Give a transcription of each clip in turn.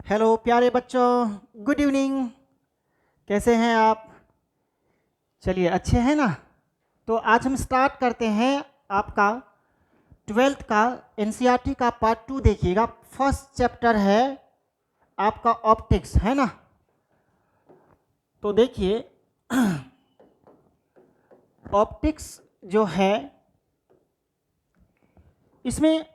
Hello प्यारे बच्चों, good evening. कैसे हैं आप? चलिए, अच्छे हैं ना? तो आज हम स्टार्ट करते हैं आपका 12th का एनसीईआरटी का पार्ट 2। देखिएगा, फर्स्ट चैप्टर है आपका ऑप्टिक्स, है ना? तो देखिए, ऑप्टिक्स जो है, इसमें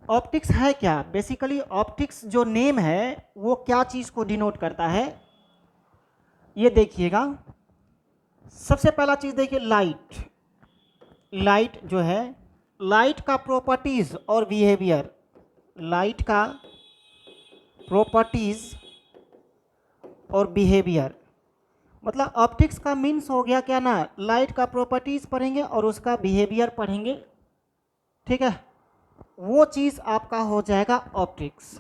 ऑप्टिक्स है क्या? बेसिकली ऑप्टिक्स जो नेम है वो क्या चीज़ को डिनोट करता है, ये देखिएगा। सबसे पहला चीज़ देखिए, लाइट। लाइट जो है, लाइट का प्रॉपर्टीज और बिहेवियर, लाइट का प्रॉपर्टीज और बिहेवियर, मतलब ऑप्टिक्स का मीन्स हो गया क्या ना, लाइट का प्रॉपर्टीज पढ़ेंगे और उसका बिहेवियर पढ़ेंगे, ठीक है? वो चीज़ आपका हो जाएगा ऑप्टिक्स।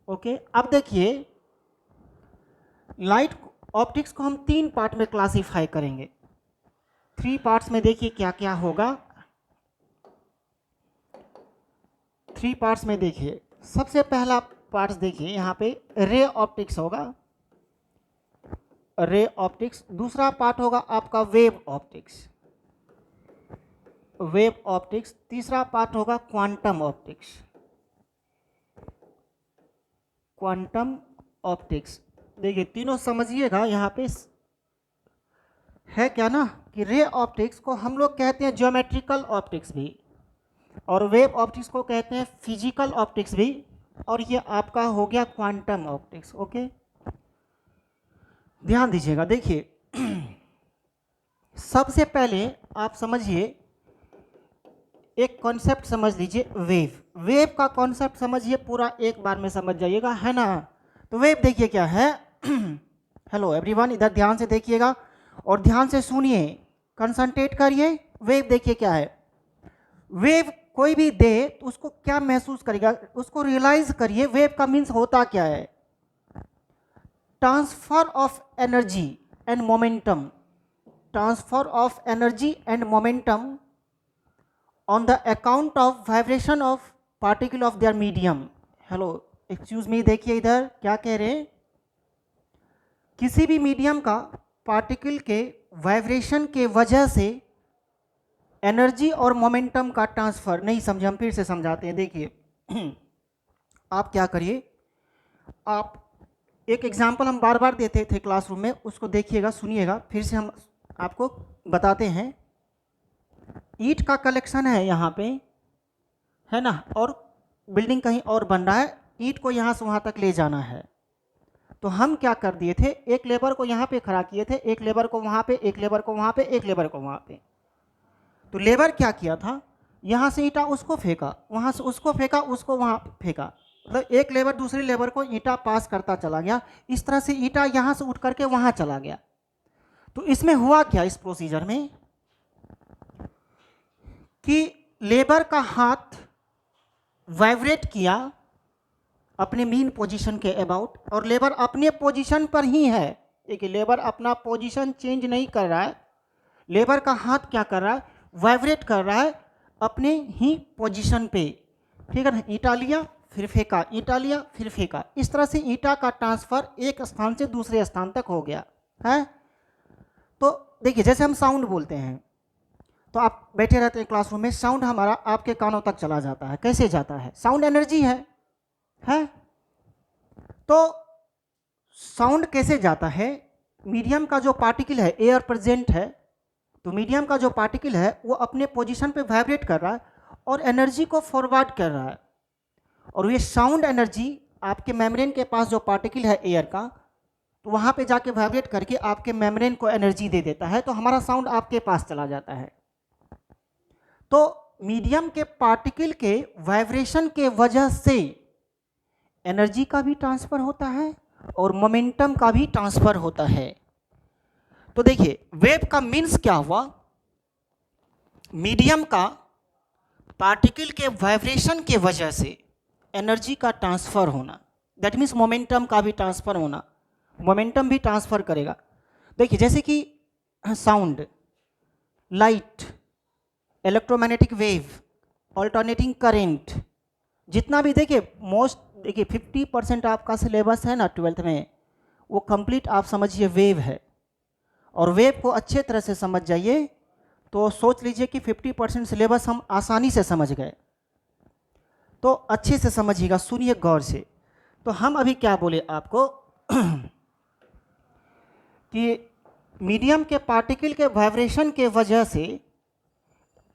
ओके, अब देखिए, लाइट ऑप्टिक्स को हम 3 पार्ट में क्लासीफाई करेंगे। 3 पार्ट्स में देखिए क्या क्या होगा। 3 पार्ट्स में देखिए, सबसे पहला पार्ट्स देखिए, यहाँ पे रे ऑप्टिक्स होगा, रे ऑप्टिक्स। दूसरा पार्ट होगा आपका वेव ऑप्टिक्स, वेव ऑप्टिक्स। तीसरा पार्ट होगा क्वांटम ऑप्टिक्स, क्वांटम ऑप्टिक्स। देखिए, तीनों समझिएगा। यहाँ पे है क्या ना कि रे ऑप्टिक्स को हम लोग कहते हैं ज्योमेट्रिकल ऑप्टिक्स भी, और वेव ऑप्टिक्स को कहते हैं फिजिकल ऑप्टिक्स भी, और ये आपका हो गया क्वांटम ऑप्टिक्स। ओके, ध्यान दीजिएगा। देखिए, सबसे पहले आप समझिए, एक कॉन्सेप्ट समझ लीजिए, वेव। वेव का कॉन्सेप्ट समझिए, पूरा एक बार में समझ जाइएगा, है ना? तो वेव देखिए क्या है। हेलो एवरीवन, इधर ध्यान से देखिएगा और ध्यान से सुनिए, कंसंट्रेट करिए। वेव देखिए क्या है। वेव कोई भी दे तो उसको क्या महसूस करेगा, उसको रियलाइज करिए। वेव का मीन्स होता क्या है? Transfer of energy and momentum, transfer of energy and momentum on the account of vibration of particle of their medium। Hello excuse me, देखिए इधर क्या कह रहे हैं। किसी भी मीडियम का पार्टिकल के वाइब्रेशन के वजह से एनर्जी और मोमेंटम का ट्रांसफर। नहीं समझे, हम फिर से समझाते हैं। देखिए, आप क्या करिए, आप एक एग्जांपल हम बार बार देते थे क्लासरूम में, उसको देखिएगा, सुनिएगा, फिर से हम आपको बताते हैं। ईंट का कलेक्शन है यहाँ पे, है ना, और बिल्डिंग कहीं और बन रहा है। ईंट को यहाँ से वहाँ तक ले जाना है, तो हम क्या कर दिए थे, एक लेबर को यहाँ पे खड़ा किए थे, एक लेबर को वहाँ पे, एक लेबर को वहाँ पे, एक लेबर को वहाँ पे। तो लेबर क्या किया था, यहाँ से ईंटा उसको फेंका, वहाँ से उसको फेंका, उसको वहाँ फेंका, मतलब एक लेबर दूसरी लेबर को ईंटा पास करता चला गया। इस तरह से ईंटा यहाँ से उठ करके वहाँ चला गया। तो इसमें हुआ क्या, इस प्रोसीजर में, कि लेबर का हाथ वाइब्रेट किया अपने मीन पोजीशन के अबाउट, और लेबर अपने पोजीशन पर ही है। देखिए, लेबर अपना पोजीशन चेंज नहीं कर रहा है। लेबर का हाथ क्या कर रहा है, वाइब्रेट कर रहा है अपने ही पोजीशन पे, ठीक है ना? ईंटा लिया फिर फेंका, ईंटा लिया फिर फेंका, इस तरह से ईंटा का ट्रांसफर एक स्थान से दूसरे स्थान तक हो गया है। तो देखिए, जैसे हम साउंड बोलते हैं, तो आप बैठे रहते हैं क्लासरूम में, साउंड हमारा आपके कानों तक चला जाता है। कैसे जाता है? साउंड एनर्जी है? तो साउंड कैसे जाता है? मीडियम का जो पार्टिकल है, एयर प्रेजेंट है, तो मीडियम का जो पार्टिकल है वो अपने पोजीशन पे वाइब्रेट कर रहा है और एनर्जी को फॉरवर्ड कर रहा है, और ये साउंड एनर्जी आपके मेम्ब्रेन के पास जो पार्टिकल है एयर का, तो वहाँ पे जाके वाइब्रेट करके आपके मेम्ब्रेन को एनर्जी दे देता है, तो हमारा साउंड आपके पास चला जाता है। तो मीडियम के पार्टिकल के वाइब्रेशन के वजह से एनर्जी का भी ट्रांसफर होता है और मोमेंटम का भी ट्रांसफर होता है। तो देखिए, वेव का मीन्स क्या हुआ, मीडियम का पार्टिकल के वाइब्रेशन के वजह से एनर्जी का ट्रांसफर होना, दैट मीन्स मोमेंटम का भी ट्रांसफर होना, मोमेंटम भी ट्रांसफर करेगा। देखिए, जैसे कि sound, light, electromagnetic wave, alternating current, जितना भी देखिए, मोस्ट देखिए 50% आपका सिलेबस है ना 12th में, वो कंप्लीट आप समझिए वेव है, और वेव को अच्छे तरह से समझ जाइए तो सोच लीजिए कि 50% सिलेबस हम आसानी से समझ गए। तो अच्छे से समझिएगा, सुनिए गौर से। तो हम अभी क्या बोले आपको कि मीडियम के पार्टिकल के वाइब्रेशन के वजह से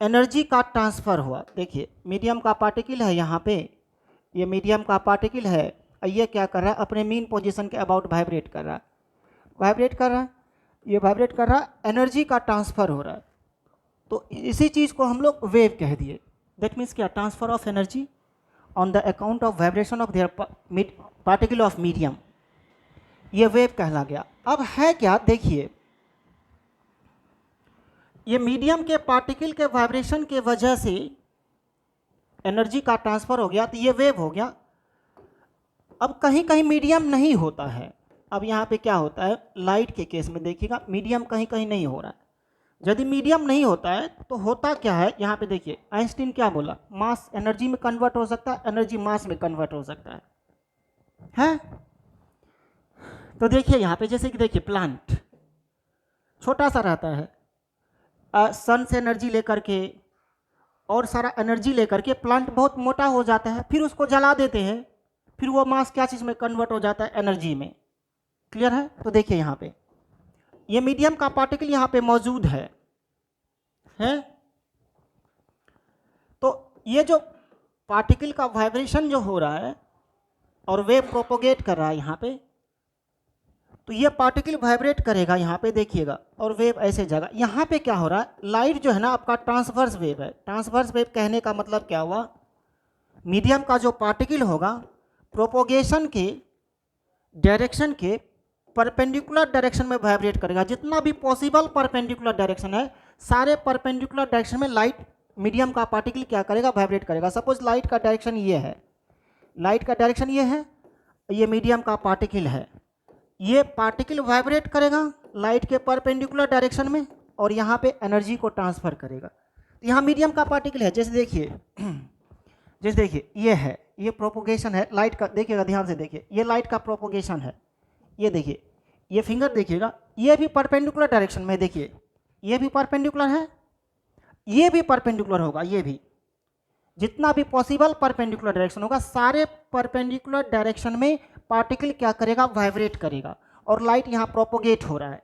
एनर्जी का ट्रांसफ़र हुआ। देखिए मीडियम का पार्टिकल है यहाँ पे, ये मीडियम का पार्टिकल है, ये क्या कर रहा है, अपने मीन पोजीशन के अबाउट वाइब्रेट कर रहा है, वाइब्रेट कर रहा है, ये वाइब्रेट कर रहा है, एनर्जी का ट्रांसफ़र हो रहा है। तो इसी चीज़ को हम लोग वेव कह दिए। दैट मीन्स क्या, transfer of energy on the account of vibration of their particle of medium, ये वेव कहला गया। अब है क्या, देखिए ये मीडियम के पार्टिकल के वाइब्रेशन के वजह से एनर्जी का ट्रांसफ़र हो गया, तो ये वेव हो गया। अब कहीं कहीं मीडियम नहीं होता है। अब यहाँ पे क्या होता है, लाइट के केस में देखिएगा मीडियम कहीं कहीं नहीं हो रहा है। यदि मीडियम नहीं होता है तो होता क्या है, यहाँ पे देखिए आइंस्टीन क्या बोला, मास एनर्जी में कन्वर्ट हो सकता है, एनर्जी मास में कन्वर्ट हो सकता है? तो देखिए यहाँ पे जैसे कि देखिए प्लांट छोटा सा रहता है, सन से एनर्जी लेकर के और सारा एनर्जी लेकर के प्लांट बहुत मोटा हो जाता है, फिर उसको जला देते हैं, फिर वो मास क्या चीज़ में कन्वर्ट हो जाता है, एनर्जी में। क्लियर है? तो देखिए यहाँ पे ये मीडियम का पार्टिकल यहाँ पे मौजूद है? तो ये जो पार्टिकल का वाइब्रेशन जो हो रहा है और वेव प्रोपोगेट कर रहा है यहाँ पे, तो ये पार्टिकल वाइब्रेट करेगा यहाँ पे देखिएगा, और वेव ऐसे जाएगा। यहाँ पे क्या हो रहा है, लाइट जो है ना आपका ट्रांसवर्स वेव है। ट्रांसवर्स वेव कहने का मतलब क्या हुआ, मीडियम का जो पार्टिकल होगा प्रोपोगेशन के डायरेक्शन के परपेंडिकुलर डायरेक्शन में वाइब्रेट करेगा। जितना भी पॉसिबल परपेंडिकुलर डायरेक्शन है, सारे परपेंडिकुलर डायरेक्शन में लाइट मीडियम का पार्टिकल क्या करेगा, वाइब्रेट करेगा। सपोज लाइट का डायरेक्शन ये है, लाइट का डायरेक्शन ये है, ये मीडियम का पार्टिकल है, ये पार्टिकल वाइब्रेट करेगा लाइट के परपेंडिकुलर डायरेक्शन में और यहाँ पे एनर्जी को ट्रांसफ़र करेगा। तो यहाँ मीडियम का पार्टिकल है, जैसे देखिए ये है, ये प्रोपोगेशन है लाइट का, देखिएगा ध्यान से देखिए, ये लाइट का प्रोपोगेशन है। ये देखिए, ये फिंगर देखिएगा, ये भी परपेंडिकुलर डायरेक्शन में, देखिए ये भी परपेंडिकुलर है, ये भी परपेंडिकुलर होगा, ये भी जितना भी पॉसिबल परपेंडिकुलर डायरेक्शन होगा, सारे परपेंडिकुलर डायरेक्शन में पार्टिकल क्या करेगा, वाइब्रेट करेगा, और लाइट यहाँ प्रोपोगेट हो रहा है।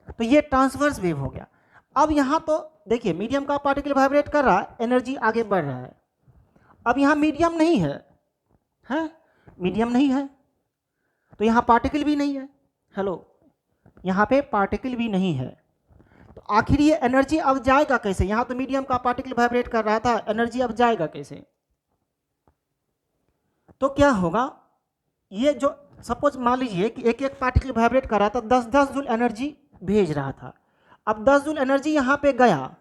तो ये ट्रांसवर्स वेव हो गया। अब यहाँ तो देखिए मीडियम का पार्टिकल वाइब्रेट कर रहा है, एनर्जी आगे बढ़ रहा है। अब यहाँ मीडियम नहीं है, मीडियम नहीं है, तो यहाँ पार्टिकल भी नहीं है। हेलो, यहाँ पे पार्टिकल भी नहीं है, तो आखिर ये एनर्जी अब जाएगा कैसे? यहाँ तो मीडियम का पार्टिकल वाइब्रेट कर रहा था, एनर्जी अब जाएगा कैसे? तो क्या होगा, ये जो सपोज मान लीजिए कि एक एक पार्टिकल वाइब्रेट कर रहा था, 10-10 जूल एनर्जी भेज रहा था। अब 10 जूल एनर्जी यहाँ पे गया,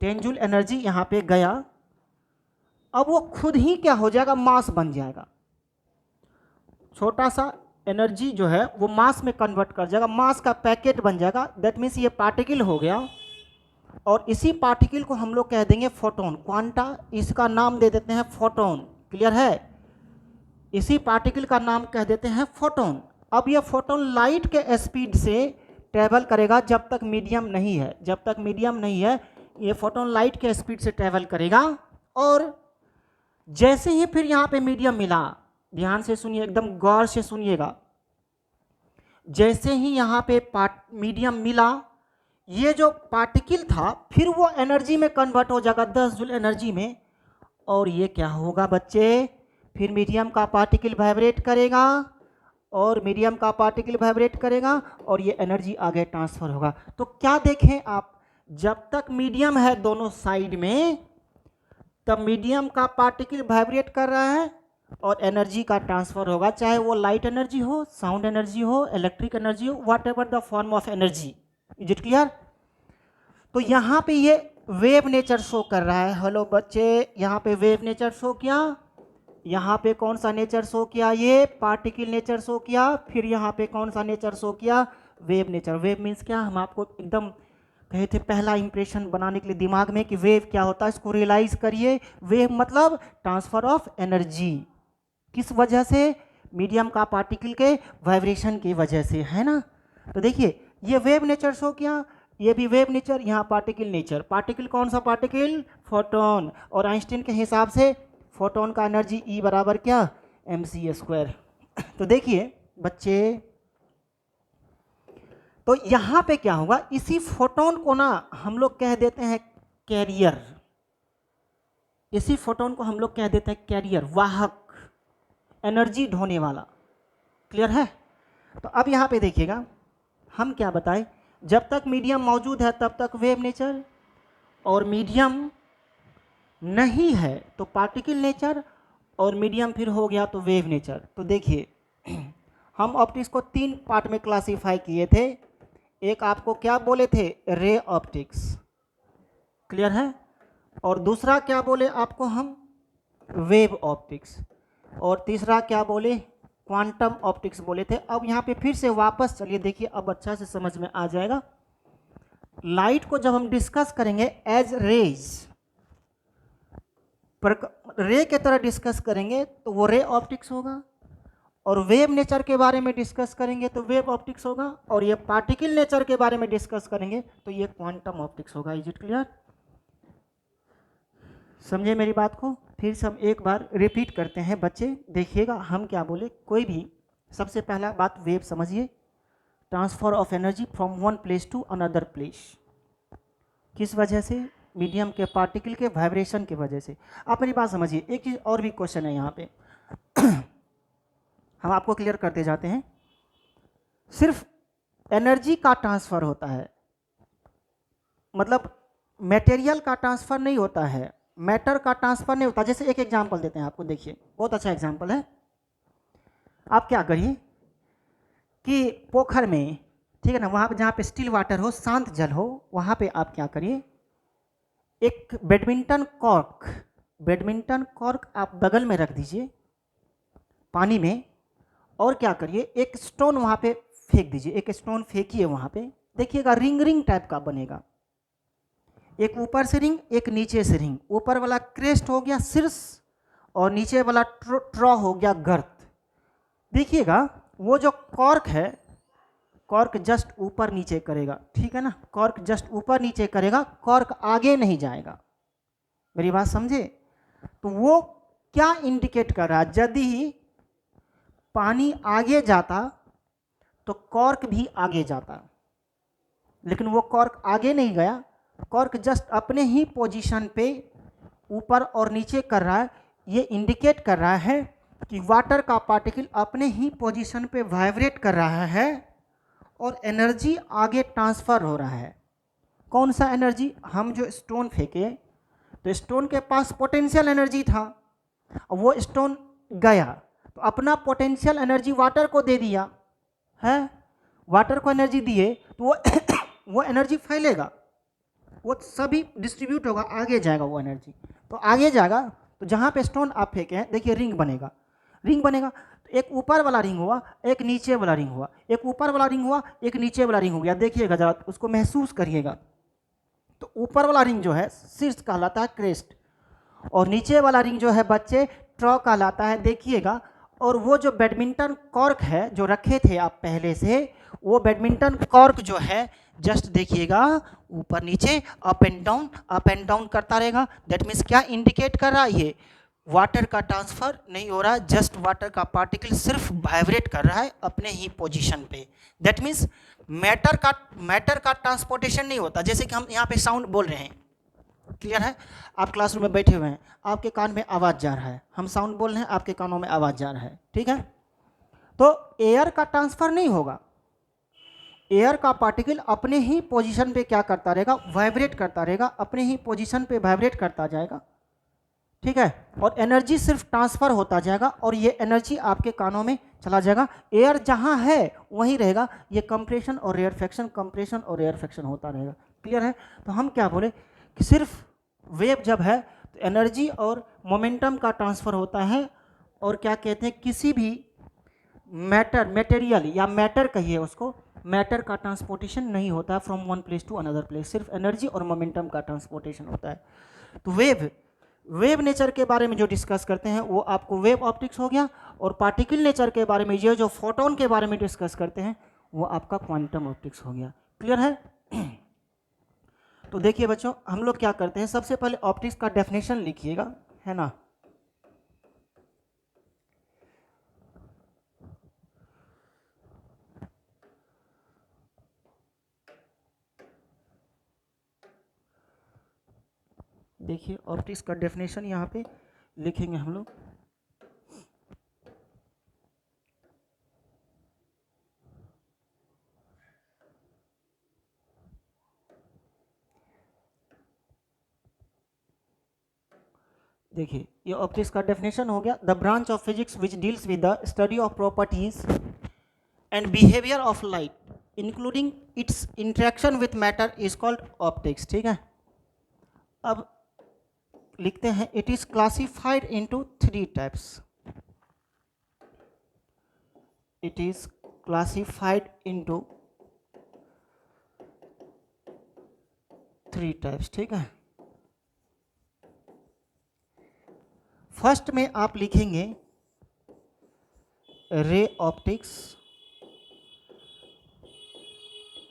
10 जूल एनर्जी यहाँ पे गया, अब वो खुद ही क्या हो जाएगा, मास बन जाएगा। छोटा सा एनर्जी जो है वो मास में कन्वर्ट कर जाएगा, मास का पैकेट बन जाएगा। दैट मीन्स ये पार्टिकल हो गया, और इसी पार्टिकल को हम लोग कह देंगे फोटोन। क्वांटा, इसका नाम दे देते हैं फोटोन। क्लियर है? इसी पार्टिकल का नाम कह देते हैं फोटोन। अब ये फोटोन लाइट के स्पीड से ट्रैवल करेगा जब तक मीडियम नहीं है। जब तक मीडियम नहीं है ये फोटोन लाइट के स्पीड से ट्रैवल करेगा, और जैसे ही फिर यहाँ पे मीडियम मिला, ध्यान से सुनिए, एकदम गौर से सुनिएगा, जैसे ही यहाँ पे मीडियम मिला, ये जो पार्टिकल था फिर वो एनर्जी में कन्वर्ट हो जाएगा 10 जूल एनर्जी में, और ये क्या होगा बच्चे, फिर मीडियम का पार्टिकल वाइब्रेट करेगा, और मीडियम का पार्टिकल वाइब्रेट करेगा, और ये एनर्जी आगे ट्रांसफ़र होगा। तो क्या देखें आप, जब तक मीडियम है दोनों साइड में, तब मीडियम का पार्टिकल वाइब्रेट कर रहा है और एनर्जी का ट्रांसफ़र होगा, चाहे वो लाइट एनर्जी हो, साउंड एनर्जी हो, इलेक्ट्रिक एनर्जी हो, what ever the form of energy. Is it clear? तो यहाँ पे ये वेव नेचर शो कर रहा है। हेलो बच्चे, यहाँ पे वेव नेचर शो किया, यहाँ पे कौन सा नेचर शो किया, ये पार्टिकल नेचर शो किया, फिर यहाँ पे कौन सा नेचर शो किया, वेव नेचर। वेव मीन्स क्या, हम आपको एकदम कहे थे पहला इंप्रेशन बनाने के लिए दिमाग में कि वेव क्या होता है, इसको रियलाइज करिए। वेव मतलब ट्रांसफर ऑफ एनर्जी। किस वजह से? मीडियम का पार्टिकल के वाइब्रेशन की वजह से, है ना। तो देखिए ये वेव नेचर शो किया, ये भी वेव नेचर, यहाँ पार्टिकल नेचर। पार्टिकल कौन सा पार्टिकल? फोटोन। और आइंस्टीन के हिसाब से फोटोन का एनर्जी E बराबर क्या? mc²। तो देखिए बच्चे, तो यहाँ पे क्या होगा, इसी फोटोन को ना हम लोग कह देते हैं कैरियर। इसी फोटोन को हम लोग कह देते हैं कैरियर, वाहक, एनर्जी ढोने वाला। क्लियर है? तो अब यहाँ पे देखिएगा, हम क्या बताएं, जब तक मीडियम मौजूद है तब तक वेव नेचर, और मीडियम नहीं है तो पार्टिकल नेचर, और मीडियम फिर हो गया तो वेव नेचर। तो देखिए हम ऑप्टिक्स को 3 पार्ट में क्लासीफाई किए थे। एक आपको क्या बोले थे? Ray optics. क्लियर है? और दूसरा क्या बोले आपको हम? Wave optics. और तीसरा क्या बोले? क्वांटम ऑप्टिक्स बोले थे। अब यहाँ पे फिर से वापस चलिए, देखिए अब अच्छा से समझ में आ जाएगा। लाइट को जब हम डिस्कस करेंगे एज रेज, रे के तरह डिस्कस करेंगे तो वो रे ऑप्टिक्स होगा, और वेव नेचर के बारे में डिस्कस करेंगे तो वेव ऑप्टिक्स होगा, और ये पार्टिकल नेचर के बारे में डिस्कस करेंगे तो ये क्वांटम ऑप्टिक्स होगा। Is it clear? समझे मेरी बात को? फिर से हम एक बार रिपीट करते हैं बच्चे, देखिएगा हम क्या बोले। कोई भी, सबसे पहला बात वेव समझिए, transfer of energy from one place to another place. किस वजह से? मीडियम के पार्टिकल के वाइब्रेशन की वजह से। आप मेरी बात समझिए, एक चीज़ और भी क्वेश्चन है यहाँ पे हम आपको क्लियर करते जाते हैं। सिर्फ एनर्जी का ट्रांसफर होता है, मतलब मटेरियल का ट्रांसफर नहीं होता है, मैटर का ट्रांसफर नहीं होता। जैसे एक एग्जांपल देते हैं आपको, देखिए बहुत अच्छा एग्जांपल है। आप क्या करिए कि पोखर में, ठीक है ना, वहाँ पे जहाँ पे स्टिल वाटर हो, शांत जल हो, वहाँ पे आप क्या करिए, एक बैडमिंटन कॉर्क आप बगल में रख दीजिए पानी में, और क्या करिए, एक स्टोन वहाँ पे फेंक दीजिए। एक स्टोन फेंकिए वहाँ पे, देखिएगा रिंग रिंग टाइप का बनेगा। एक ऊपर से रिंग, एक नीचे से रिंग। ऊपर वाला क्रेस्ट हो गया शीर्ष, और नीचे वाला ट्रॉ हो गया गर्त। देखिएगा वो जो कॉर्क है, कॉर्क जस्ट ऊपर नीचे करेगा, ठीक है ना, कॉर्क जस्ट ऊपर नीचे करेगा, कॉर्क आगे नहीं जाएगा। मेरी बात समझे? तो वो क्या इंडिकेट कर रहा है? यदि पानी आगे जाता तो कॉर्क भी आगे जाता, लेकिन वो कॉर्क आगे नहीं गया, कॉर्क जस्ट अपने ही पोजीशन पे ऊपर और नीचे कर रहा है। ये इंडिकेट कर रहा है कि वाटर का पार्टिकल अपने ही पोजीशन पे वाइब्रेट कर रहा है और एनर्जी आगे ट्रांसफ़र हो रहा है। कौन सा एनर्जी? हम जो स्टोन फेंके तो स्टोन के पास पोटेंशियल एनर्जी था, वो स्टोन गया तो अपना पोटेंशियल एनर्जी वाटर को दे दिया है। वाटर को एनर्जी दिए तो वो एनर्जी फैलेगा, वो सभी डिस्ट्रीब्यूट होगा, आगे जाएगा वो एनर्जी। तो आगे जाएगा तो जहाँ पे स्टोन आप फेंके हैं, देखिए रिंग बनेगा। रिंग बनेगा तो एक ऊपर वाला रिंग हुआ, एक नीचे वाला रिंग हुआ, एक ऊपर वाला रिंग हुआ, एक नीचे वाला रिंग हो गया। देखिएगा जरा, उसको महसूस करिएगा। तो ऊपर वाला रिंग जो है शीर्ष कहलाता है क्रेस्ट, और नीचे वाला रिंग जो है बच्चे ट्रॉ कहलाता है। देखिएगा, और वो जो बैडमिंटन कॉर्क है जो रखे थे आप पहले से, वो बैडमिंटन कॉर्क जो है जस्ट देखिएगा ऊपर नीचे अप एंड डाउन करता रहेगा। दैट मीन्स क्या इंडिकेट कर रहा है? ये वाटर का ट्रांसफर नहीं हो रहा, जस्ट वाटर का पार्टिकल सिर्फ वाइब्रेट कर रहा है अपने ही पोजीशन पे। दैट मीन्स मैटर का ट्रांसपोर्टेशन नहीं होता। जैसे कि हम यहाँ पे साउंड बोल रहे हैं, क्लियर है? आप क्लासरूम में बैठे हुए हैं, आपके कान में आवाज़ जा रहा है, हम साउंड बोल रहे हैं, आपके कानों में आवाज़ जा रहा है, ठीक है? तो एयर का ट्रांसफ़र नहीं होगा, एयर का पार्टिकल अपने ही पोजीशन पे क्या करता रहेगा? वाइब्रेट करता रहेगा, अपने ही पोजीशन पे वाइब्रेट करता जाएगा, ठीक है? और एनर्जी सिर्फ ट्रांसफ़र होता जाएगा, और ये एनर्जी आपके कानों में चला जाएगा। एयर जहाँ है वहीं रहेगा, ये कंप्रेशन और रेयरफेक्शन, कंप्रेशन और रेयरफेक्शन होता रहेगा। क्लियर है? तो हम क्या बोले कि सिर्फ वेव जब है तो एनर्जी और मोमेंटम का ट्रांसफ़र होता है, और क्या कहते हैं, किसी भी मटेरियल या मैटर कहिए उसको, मैटर का ट्रांसपोर्टेशन नहीं होता है from one place to another place, सिर्फ एनर्जी और मोमेंटम का ट्रांसपोर्टेशन होता है। तो वेव नेचर के बारे में जो डिस्कस करते हैं वो आपको वेव ऑप्टिक्स हो गया, और पार्टिकल नेचर के बारे में, ये जो फोटोन के बारे में डिस्कस करते हैं, वो आपका क्वांटम ऑप्टिक्स हो गया। क्लियर है? तो देखिए बच्चों, हम लोग क्या करते हैं, सबसे पहले ऑप्टिक्स का डेफिनेशन लिखिएगा, है ना। देखिए ऑप्टिक्स का डेफिनेशन यहाँ पे लिखेंगे हम लोग। देखिए ये ऑप्टिक्स का डेफिनेशन हो गया, the branch of physics which deals with the study of properties and behaviour of light including it's interaction with matter is called optics. ठीक है, अब लिखते हैं, it is classified into 3 types. It is classified into 3 types. ठीक है, first में आप लिखेंगे रे ऑप्टिक्स,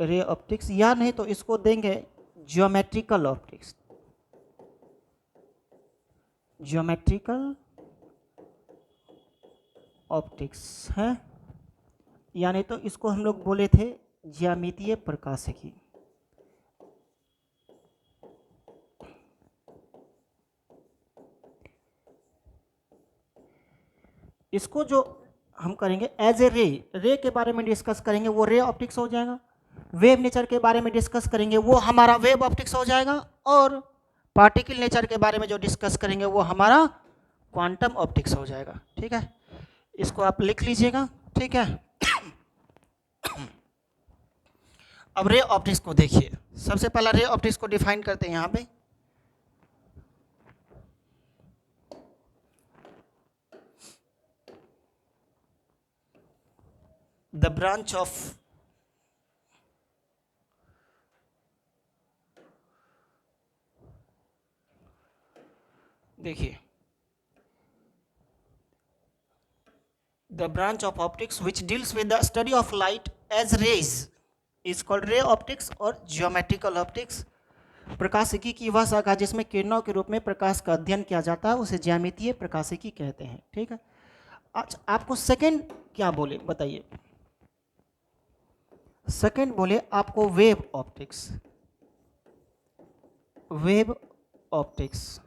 रे ऑप्टिक्स, या नहीं तो इसको देंगे ज्योमेट्रिकल ऑप्टिक्स, ज्योमेट्रिकल ऑप्टिक्स है, या नहीं तो इसको हम लोग बोले थे ज्यामितीय प्रकाशिकी। इसको जो हम करेंगे एज ए रे, रे के बारे में डिस्कस करेंगे, वो रे ऑप्टिक्स हो जाएगा। वेव नेचर के बारे में डिस्कस करेंगे, वो हमारा वेव ऑप्टिक्स हो जाएगा। और पार्टिकल नेचर के बारे में जो डिस्कस करेंगे, वो हमारा क्वांटम ऑप्टिक्स हो जाएगा। ठीक है, इसको आप लिख लीजिएगा। ठीक है, अब रे ऑप्टिक्स को देखिए, सबसे पहला रे ऑप्टिक्स को डिफाइन करते हैं यहाँ पे। द ब्रांच ऑफ देखिए, the branch of optics which deals with the study of light as rays is called ray optics और ज्योमेट्रिकल ऑप्टिक्स। प्रकाशिकी की वह शाखा जिसमें किरणों के रूप में प्रकाश का अध्ययन किया जाता है, उसे ज्यामितीय प्रकाशिकी कहते हैं। ठीक है, अच्छा आपको सेकंड क्या बोले बताइए? सेकंड बोले आपको वेव ऑप्टिक्स, वेव ऑप्टिक्स।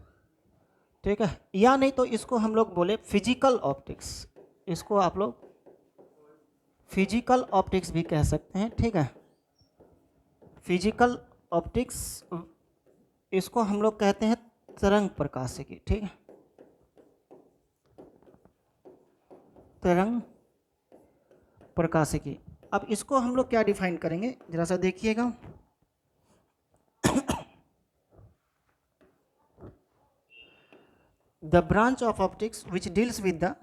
ठीक है, या नहीं तो इसको हम लोग बोले फिजिकल ऑप्टिक्स, इसको आप लोग फिजिकल ऑप्टिक्स भी कह सकते हैं। ठीक है, फिजिकल ऑप्टिक्स, इसको हम लोग कहते हैं तरंग प्रकाशिकी। ठीक है, तरंग प्रकाशिकी। अब इसको हम लोग क्या डिफाइन करेंगे, जरा सा देखिएगा। The branch of optics which deals with the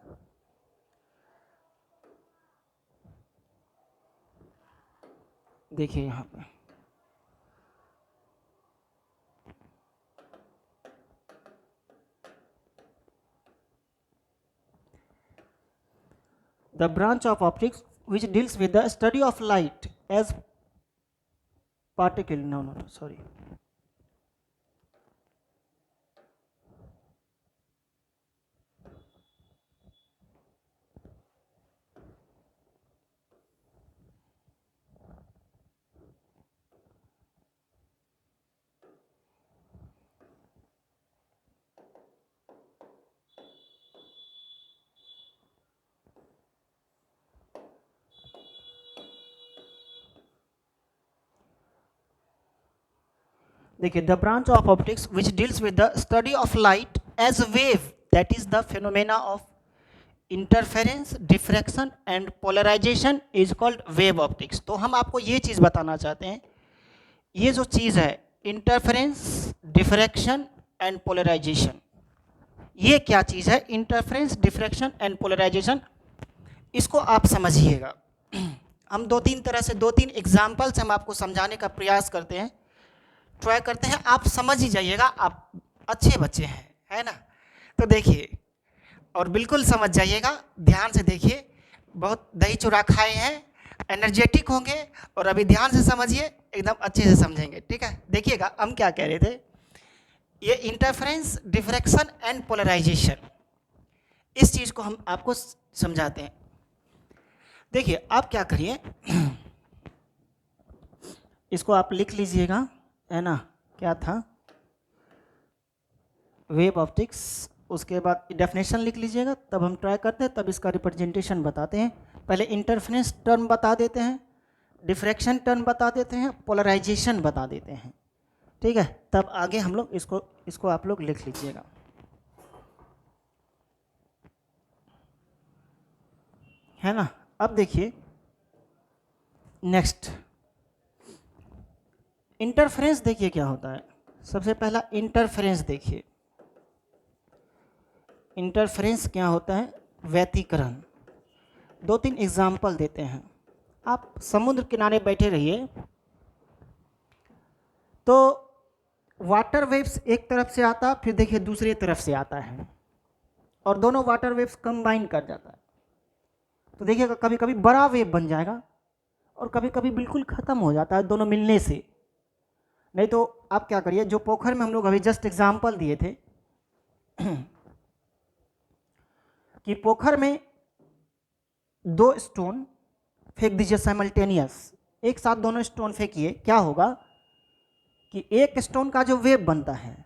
देखिए यहाँ पे the branch of optics which deals with the study of light as particle, no sorry, देखिए, the branch of optics which deals with the study of light as wave, that is the phenomena of interference, diffraction and polarization is called wave optics. तो हम आपको ये चीज़ बताना चाहते हैं, ये जो चीज़ है इंटरफेरेंस, डिफ्रैक्शन एंड पोलराइजेशन, ये क्या चीज़ है? इंटरफेरेंस, डिफ्रैक्शन एंड पोलराइजेशन, इसको आप समझिएगा। हम 2-3 तरह से 2-3 एग्जाम्पल्स हम आपको समझाने का प्रयास करते हैं, ट्राई करते हैं, आप समझ ही जाइएगा, आप अच्छे बच्चे हैं, है ना। तो देखिए, और बिल्कुल समझ जाइएगा, ध्यान से देखिए, बहुत दही चूड़ा खाए हैं, एनर्जेटिक होंगे, और अभी ध्यान से समझिए, एकदम अच्छे से समझेंगे। ठीक है, देखिएगा हम क्या कह रहे थे। ये इंटरफेरेंस, डिफ्रैक्शन एंड पोलराइजेशन, इस चीज़ को हम आपको समझाते हैं। देखिए आप क्या करिए, इसको आप लिख लीजिएगा, है ना, क्या था, वेव ऑप्टिक्स, उसके बाद डेफिनेशन लिख लीजिएगा, तब हम ट्राई करते हैं, तब इसका रिप्रेजेंटेशन बताते हैं। पहले इंटरफेरेंस टर्म बता देते हैं, डिफ्रैक्शन टर्म बता देते हैं, पोलराइजेशन बता देते हैं। ठीक है, तब आगे हम लोग इसको आप लोग लिख लीजिएगा। है ना। अब देखिए नेक्स्ट, इंटरफेरेंस देखिए क्या होता है। सबसे पहला इंटरफेरेंस देखिए, इंटरफेरेंस क्या होता है, व्यतिकरण। दो तीन एग्जाम्पल देते हैं। आप समुद्र किनारे बैठे रहिए, तो वाटर वेव्स एक तरफ से आता, फिर देखिए दूसरी तरफ से आता है, और दोनों वाटर वेव्स कंबाइन कर जाता है। तो देखिएगा कभी कभी बड़ा वेव बन जाएगा, और कभी कभी बिल्कुल ख़त्म हो जाता है दोनों मिलने से। नहीं तो आप क्या करिए, जो पोखर में हम लोग अभी जस्ट एग्जाम्पल दिए थे कि पोखर में दो स्टोन फेंक दीजिए साइमल्टेनियस, एक साथ दोनों स्टोन फेंकिए, क्या होगा कि एक स्टोन का जो वेव बनता है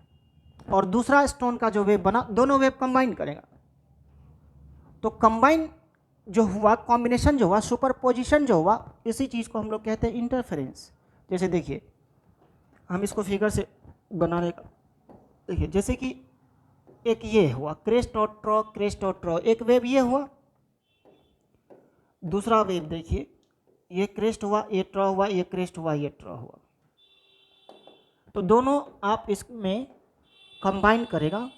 और दूसरा स्टोन का जो वेव बना, दोनों वेव कंबाइन करेगा। तो कंबाइन जो हुआ, कॉम्बिनेशन जो हुआ, सुपरपोजिशन जो हुआ, इसी चीज़ को हम लोग कहते हैं इंटरफेरेंस। जैसे देखिए, हम इसको फिगर से बनाने का, देखिए जैसे कि एक ये हुआ क्रेस्ट और ट्रॉ, क्रेस्ट और ट्रॉ, एक वेव ये हुआ, दूसरा वेव देखिए, ये क्रेस्ट हुआ, ये ट्रॉ हुआ, ये क्रेस्ट हुआ, ये ट्रॉ हुआ। तो दोनों आप इसमें कंबाइन करेगा,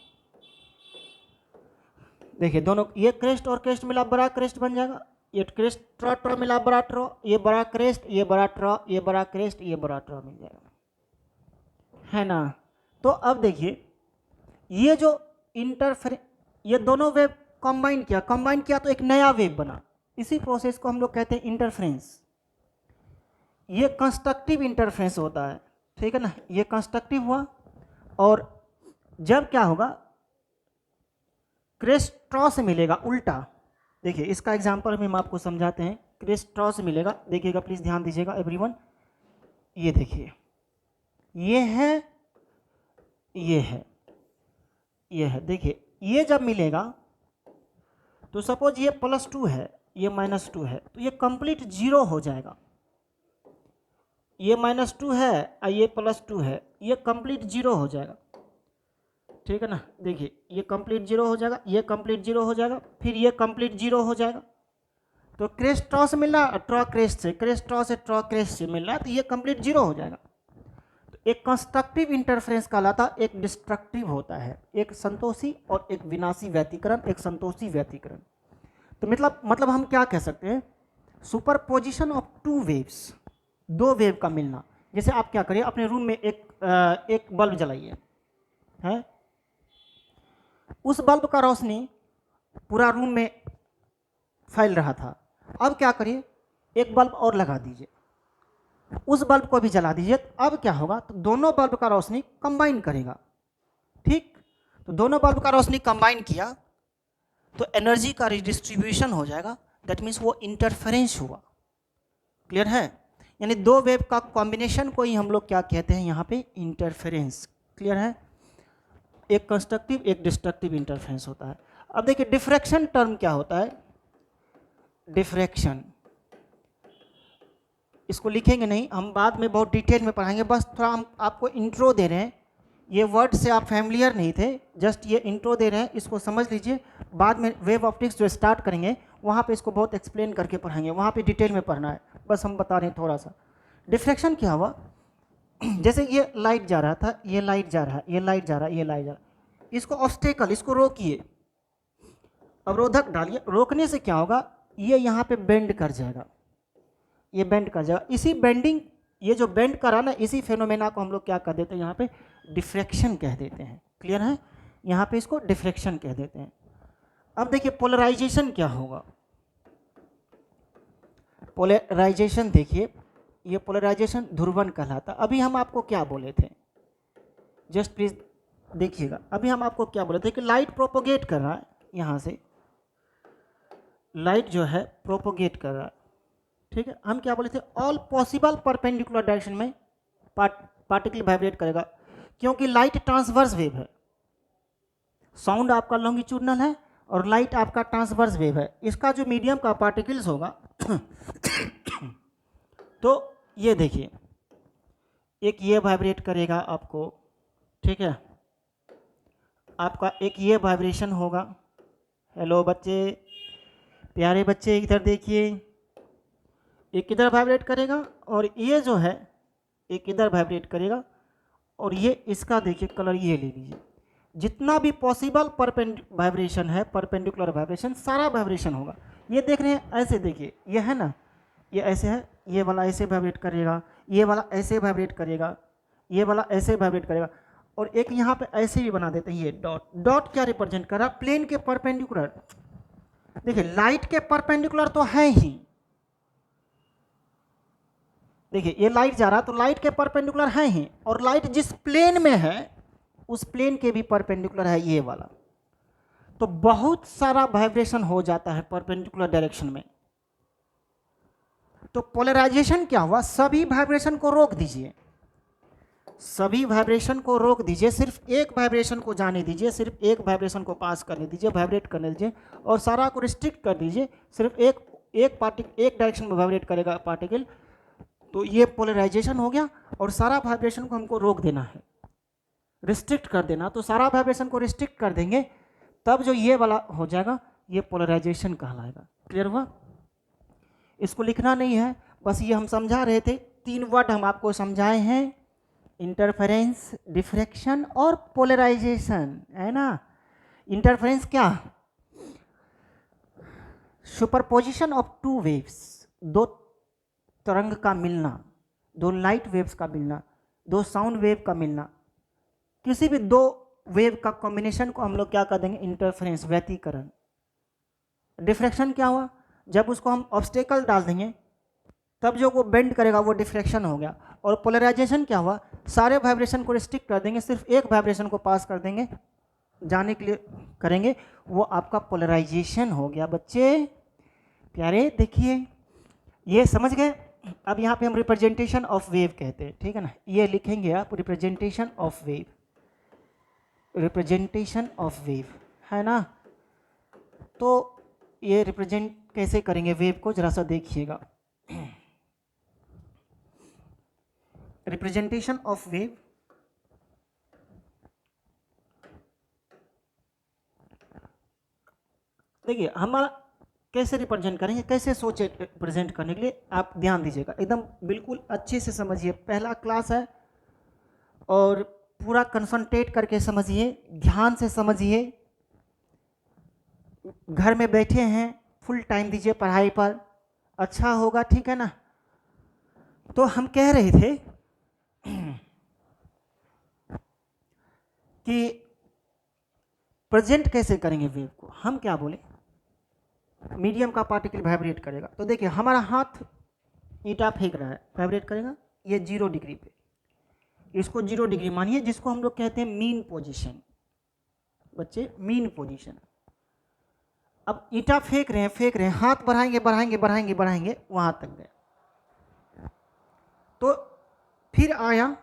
देखिए दोनों, ये क्रेस्ट और क्रेस्ट मिला बड़ा क्रेस्ट बन जाएगा, ये क्रेस्ट ट्रॉ ट्रॉ मिला बड़ा ट्रॉ, ये बड़ा क्रेस्ट, ये बड़ा ट्रॉ, ये बड़ा क्रेस्ट, ये बड़ा ट्रॉ मिल जाएगा, है ना। तो अब देखिए, ये जो ये दोनों वेव कंबाइन किया तो एक नया वेव बना, इसी प्रोसेस को हम लोग कहते हैं इंटरफेरेंस। ये कंस्ट्रक्टिव इंटरफेरेंस होता है, ठीक है ना, ये कंस्ट्रक्टिव हुआ। और जब क्या होगा, क्रेस्ट ट्रॉ से मिलेगा उल्टा, देखिए इसका एग्जांपल हम आपको समझाते हैं। क्रेस्ट ट्रॉ से मिलेगा, देखिएगा प्लीज ध्यान दीजिएगा एवरीवन, ये देखिए, ये है, ये है, ये है, देखिए ये जब मिलेगा तो सपोज ये +2 है, ये -2 है, तो ये कंप्लीट जीरो हो जाएगा। ये -2 है और ये +2 है, ये कंप्लीट जीरो हो जाएगा, ठीक है ना। देखिए ये कंप्लीट जीरो हो जाएगा, ये कंप्लीट जीरो हो जाएगा, फिर ये कंप्लीट जीरो हो जाएगा। तो क्रेस्ट ट्रॉ से मिल रहा है, ट्रॉ क्रेस्ट से, क्रेस्ट ट्रॉ से ट्रॉ क्रेस्ट से मिल रहा है, तो ये कंप्लीट जीरो हो जाएगा। तो एक कंस्ट्रक्टिव इंटरफेरेंस कहलाता, एक डिस्ट्रक्टिव होता है, एक संतोषी और एक विनाशी व्यतिकरण, एक संतोषी व्यतिकरण। तो मतलब हम क्या कह सकते हैं, सुपरपोजिशन ऑफ टू वेव्स, दो वेव का मिलना। जैसे आप क्या करिए, अपने रूम में एक बल्ब जलाइए, है, उस बल्ब का रोशनी पूरा रूम में फैल रहा था, अब क्या करिए, एक बल्ब और लगा दीजिए, उस बल्ब को भी जला दीजिए, अब क्या होगा, तो दोनों बल्ब का रोशनी कंबाइन करेगा, ठीक। तो दोनों बल्ब का रोशनी कंबाइन किया तो एनर्जी का रिडिस्ट्रीब्यूशन हो जाएगा, दैट मीन्स वो इंटरफेरेंस हुआ, क्लियर है। यानी दो वेव का कॉम्बिनेशन को ही हम लोग क्या कहते हैं यहाँ पे, इंटरफेरेंस, क्लियर है। एक कंस्ट्रक्टिव एक डिस्ट्रक्टिव इंटरफेरेंस होता है। अब देखिए डिफ्रैक्शन टर्म क्या होता है, डिफ्रैक्शन, इसको लिखेंगे नहीं, हम बाद में बहुत डिटेल में पढ़ाएंगे, बस थोड़ा हम आपको इंट्रो दे रहे हैं, ये वर्ड से आप फैमिलियर नहीं थे, जस्ट ये इंट्रो दे रहे हैं, इसको समझ लीजिए। बाद में वेव ऑप्टिक्स जो स्टार्ट करेंगे वहाँ पे इसको बहुत एक्सप्लेन करके पढ़ाएंगे, वहाँ पे डिटेल में पढ़ना है, बस हम बता रहे हैं थोड़ा सा। डिफ्रैक्शन क्या हुआ, जैसे ये लाइट जा रहा था, ये लाइट जा रहा है, ये लाइट जा रहा है, ये लाइट जा रहा है, इसको ऑब्स्टेकल, इसको रोकिए, अवरोधक डालिए, रोकने से क्या होगा, ये यहाँ पे बेंड कर जाएगा, ये बेंड कर जाएगा। इसी बेंडिंग, ये जो बेंड करा ना, इसी फेनोमेना को हम लोग क्या कर देते हैं, यहाँ पे डिफ्रैक्शन कह देते हैं, क्लियर है। यहाँ पे इसको डिफ्रैक्शन कह देते हैं। अब देखिए पोलराइजेशन क्या होगा। पोलराइजेशन देखिए, ये पोलराइजेशन ध्रुवन कहलाता। अभी हम आपको क्या बोले थे, जस्ट प्लीज देखिएगा, अभी हम आपको क्या बोले थे कि लाइट प्रोपोगेट कर रहा है, यहाँ से लाइट जो है प्रोपोगेट कर रहा है, ठीक है। हम क्या बोले थे, ऑल पॉसिबल परपेंडिकुलर डायरेक्शन में पार्टिकल वाइब्रेट करेगा, क्योंकि लाइट ट्रांसवर्स वेव है। साउंड आपका लॉन्गिट्यूडनल है और लाइट आपका ट्रांसवर्स वेव है। इसका जो मीडियम का पार्टिकल्स होगा तो ये देखिए, एक ये वाइब्रेट करेगा आपको, ठीक है, आपका एक ये वाइब्रेशन होगा। हेलो बच्चे, प्यारे बच्चे इधर देखिए, एक इधर वाइब्रेट करेगा और ये जो है एक इधर वाइब्रेट करेगा, और ये इसका देखिए कलर ये ले लीजिए। जितना भी पॉसिबल वाइब्रेशन है, परपेंडिकुलर वाइब्रेशन, सारा वाइब्रेशन होगा। ये देख रहे हैं, ऐसे देखिए, ये है ना, ये ऐसे है, ये वाला ऐसे वाइब्रेट करेगा, ये वाला ऐसे वाइब्रेट करेगा, ये वाला ऐसे वाइब्रेट करेगा, और एक यहाँ पे ऐसे भी बना देते हैं। ये डॉट, डॉट क्या रिप्रेजेंट कर रहा है, प्लेन के परपेंडिकुलर। देखिए लाइट के परपेंडिकुलर तो है ही, देखिए ये लाइट जा रहा तो लाइट के परपेंडिकुलर है ही, और लाइट जिस प्लेन में है उस प्लेन के भी परपेंडिकुलर है ये वाला। तो बहुत सारा वाइब्रेशन हो जाता है परपेंडिकुलर डायरेक्शन में। तो पोलराइजेशन क्या हुआ, सभी वाइब्रेशन को रोक दीजिए, सभी वाइब्रेशन को रोक दीजिए, सिर्फ एक वाइब्रेशन को जाने दीजिए, सिर्फ एक वाइब्रेशन को पास करने दीजिए, वाइब्रेट करने दीजिए, और सारा को रिस्ट्रिक्ट कर दीजिए, सिर्फ एक पार्टिकल एक डायरेक्शन में वाइब्रेट करेगा पार्टिकल। तो ये पोलराइजेशन हो गया, और सारा वाइब्रेशन को हमको रोक देना है, रिस्ट्रिक्ट कर देना। तो सारा वाइब्रेशन को रिस्ट्रिक्ट कर देंगे, तब जो ये वाला हो जाएगा ये पोलराइजेशन कहलाएगा। क्लियर हुआ? इसको लिखना नहीं है, बस ये हम समझा रहे थे, 3 वर्ड हम आपको समझाए हैं, इंटरफेरेंस, डिफ्रैक्शन और पोलराइजेशन, है ना। इंटरफेरेंस क्या, सुपरपोजिशन ऑफ 2 वेव्स, 2 तरंग का मिलना, 2 लाइट वेव्स का मिलना, 2 साउंड वेव का मिलना, किसी भी 2 वेव का कॉम्बिनेशन को हम लोग क्या कर देंगे, इंटरफेरेंस, व्यतिकरण। डिफ्रैक्शन क्या हुआ, जब उसको हम ऑब्स्टेकल डाल देंगे तब जो वो बेंड करेगा वो डिफ्रैक्शन हो गया। और पोलराइजेशन क्या हुआ, सारे वाइब्रेशन को रिस्ट्रिक्ट कर देंगे, सिर्फ एक वाइब्रेशन को पास कर देंगे, जाने के लिए करेंगे, वो आपका पोलराइजेशन हो गया। बच्चे प्यारे देखिए, ये समझ गए। अब यहाँ पे हम रिप्रेजेंटेशन ऑफ वेव कहते हैं, ठीक है ना, ये लिखेंगे आप, representation of wave, representation of wave, है ना। तो ये रिप्रेजेंट कैसे करेंगे वेव को, जरा सा देखिएगा। रिप्रेजेंटेशन ऑफ वेव, देखिए हमारा कैसे रिप्रेजेंट करेंगे, कैसे सोचे प्रेजेंट करने के लिए, आप ध्यान दीजिएगा, एकदम बिल्कुल अच्छे से समझिए। पहला क्लास है और पूरा कंसंट्रेट करके समझिए, ध्यान से समझिए। घर में बैठे हैं, फुल टाइम दीजिए पढ़ाई पर, अच्छा होगा, ठीक है ना। तो हम कह रहे थे कि प्रेजेंट कैसे करेंगे वेव को। हम क्या बोले, मीडियम का पार्टिकल वाइब्रेट करेगा, तो देखिए हमारा हाथ ईंटा फेंक रहा है, वाइब्रेट करेगा, ये 0 डिग्री पे, इसको 0 डिग्री मानिए, जिसको हम लोग कहते हैं मीन पोजीशन। बच्चे मीन पोजीशन, अब ईंटा फेंक रहे हैं, हाथ बढ़ाएंगे बढ़ाएंगे बढ़ाएंगे बढ़ाएंगे, वहां तक गए, तो फिर आया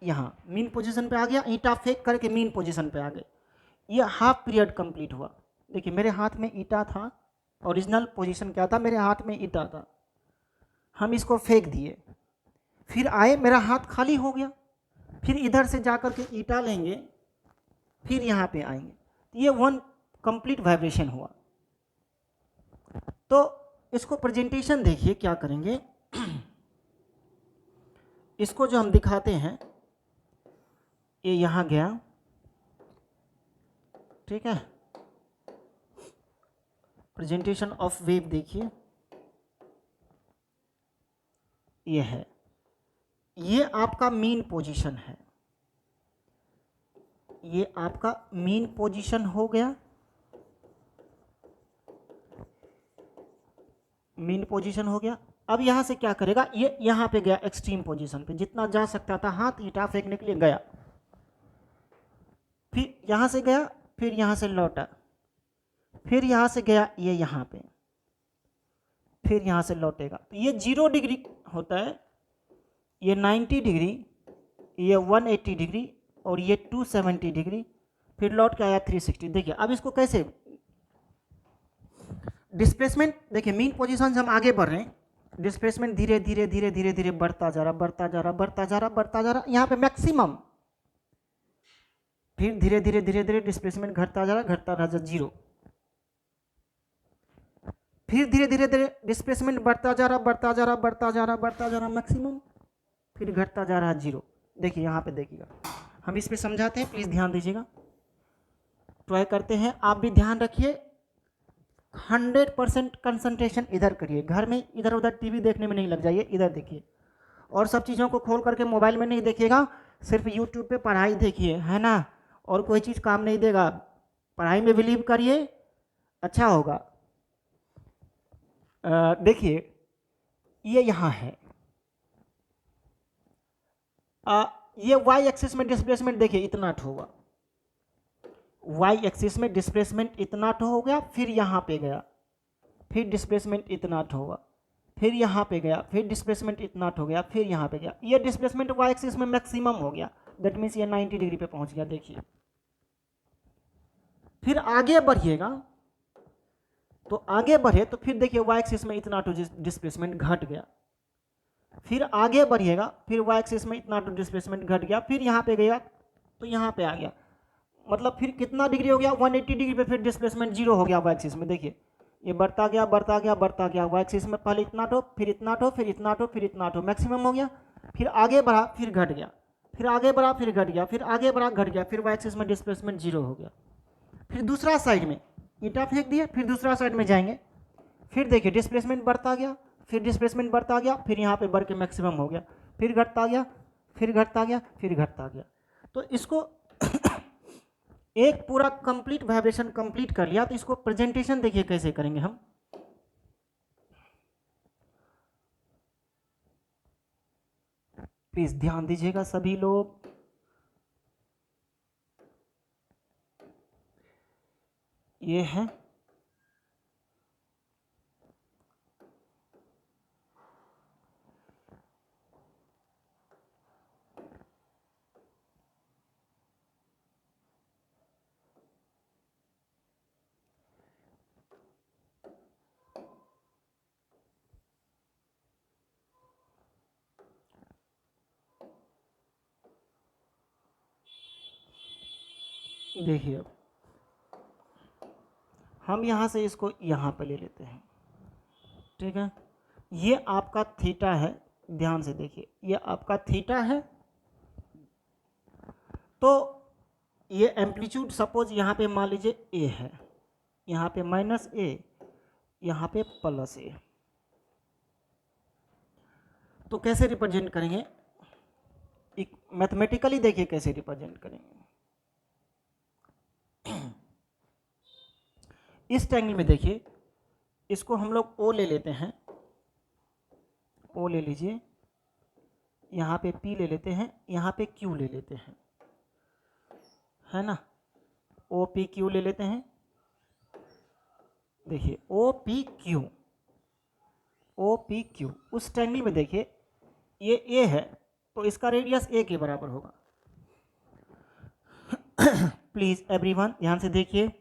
यहाँ मीन पोजीशन पे आ गया, ईंटा फेंक करके मीन पोजीशन पे आ गए, ये हाफ पीरियड कंप्लीट हुआ। देखिए मेरे हाथ में ईंटा था, ओरिजिनल पोजीशन क्या था, मेरे हाथ में ईंटा था, हम इसको फेंक दिए, फिर आए, मेरा हाथ खाली हो गया, फिर इधर से जाकर के ईंटा लेंगे, फिर यहाँ पे आएंगे, ये 1 कंप्लीट वाइब्रेशन हुआ। तो इसको प्रेजेंटेशन देखिए क्या करेंगे, इसको जो हम दिखाते हैं, ये यहाँ गया, ठीक है, प्रेजेंटेशन ऑफ वेव देखिए, ये है, ये आपका मीन पोजीशन है, ये आपका मीन पोजीशन हो गया, मीन पोजीशन हो गया। अब यहाँ से क्या करेगा, ये यहाँ पे गया एक्सट्रीम पोजीशन पे, जितना जा सकता था हाथ ईंटा फेंकने के लिए गया, फिर यहाँ से गया, फिर यहाँ से लौटा, फिर यहाँ से गया ये यहाँ पे, फिर यहाँ से लौटेगा। तो ये 0 डिग्री होता है, ये 90 डिग्री, ये 180 डिग्री और ये 270 डिग्री, फिर लौट के आया 360। देखिए अब इसको कैसे डिस्प्लेसमेंट, देखिए मीन पोजीशन से हम आगे बढ़ रहे हैं, डिस्प्लेसमेंट धीरे धीरे धीरे धीरे धीरे बढ़ता जा रहा, बढ़ता जा रहा, बढ़ता जा रहा, बढ़ता जा रहा, यहाँ पे मैक्सिमम, फिर धीरे धीरे धीरे धीरे डिस्प्लेसमेंट घटता जा रहा, घटता रहा 0, फिर धीरे धीरे धीरे डिस्प्लेसमेंट बढ़ता जा रहा, बढ़ता जा रहा, बढ़ता जा रहा, बढ़ता जा रहा मैक्सिमम, फिर घटता जा रहा 0। देखिए यहाँ पे देखिएगा, हम इस पे समझाते हैं, प्लीज़ ध्यान दीजिएगा, ट्राई करते हैं, आप भी ध्यान रखिए, 100% कंसंट्रेशन इधर करिए, घर में इधर उधर टीवी देखने में नहीं लग जाइए, इधर देखिए, और सब चीज़ों को खोल करके मोबाइल में नहीं देखिएगा, सिर्फ यूट्यूब पे पढ़ाई देखिए, है ना, और कोई चीज़ काम नहीं देगा, पढ़ाई में बिलीव करिए, अच्छा होगा। देखिए ये यहाँ है, ये वाई एक्सिस में डिस्प्लेसमेंट देखिए इतना ठो होगा, वाई एक्सिस में डिस्प्लेसमेंट इतना ठो हो गया, फिर यहाँ पे गया, फिर डिस्प्लेसमेंट इतना ठो होगा, फिर यहाँ पे गया, फिर डिस्प्लेसमेंट इतना ठो गया, फिर यहाँ पे गया, ये डिस्प्लेसमेंट वाई एक्सिस में मैक्सिमम हो गया, दैट मीन्स ये 90 डिग्री पे पहुँच गया। देखिए फिर आगे बढ़िएगा, तो आगे बढ़े तो फिर देखिए वाई एक्सिस में इतना टू डिस्प्लेसमेंट घट गया, फिर आगे बढ़िएगा, फिर वाई एक्सिस में इतना टू डिस्प्लेसमेंट घट गया, फिर यहाँ पे गया तो यहाँ पे आ गया, मतलब फिर कितना डिग्री हो गया, 180 डिग्री पे फिर डिस्प्लेसमेंट 0 हो गया वाई एक्सिस में। देखिए ये बढ़ता गया बढ़ता गया बढ़ता गया, वाई एक्सिस में पहले इतना टो, फिर इतना टो, फिर इतना टो, फिर इतना टो, मैक्सिमम हो गया, फिर आगे बढ़ा, फिर घट गया, फिर आगे बढ़ा, फिर घट गया, फिर आगे बढ़ा, घट गया, फिर वाई एक्सिस में डिस्प्लेसमेंट 0 हो गया। फिर दूसरा साइड में ईंटा फेंक दिए, फिर दूसरा साइड में जाएंगे, फिर देखिए डिस्प्लेसमेंट बढ़ता गया, फिर डिस्प्लेसमेंट बढ़ता गया, फिर यहाँ पे बढ़ के मैक्सिमम हो गया, फिर घटता गया, फिर घटता गया, फिर घटता गया। तो इसको एक पूरा कंप्लीट वाइब्रेशन कंप्लीट कर लिया, तो इसको प्रेजेंटेशन देखिए कैसे करेंगे हम। प्लीज ध्यान दीजिएगा सभी लोग, ये है देखिए, हम यहाँ से इसको यहाँ पे ले लेते हैं, ठीक है, ये आपका थीटा है, ध्यान से देखिए ये आपका थीटा है, तो ये एम्पलीट्यूड सपोज यहाँ पे मान लीजिए ए है, यहाँ पे -a, यहाँ पे +a, तो कैसे रिप्रेजेंट करेंगे, मैथमेटिकली देखिए कैसे रिप्रेजेंट करेंगे। इस ट्रायंगल में देखिए, इसको हम लोग O ले लेते हैं, O ले लीजिए, यहाँ पे P ले लेते हैं, यहाँ पे Q ले लेते हैं, है ना, OPQ ले लेते हैं। देखिए OPQ, OPQ, उस ट्रायंगल में देखिए ये A है, तो इसका रेडियस A के बराबर होगा। प्लीज एवरीवन ध्यान से देखिए,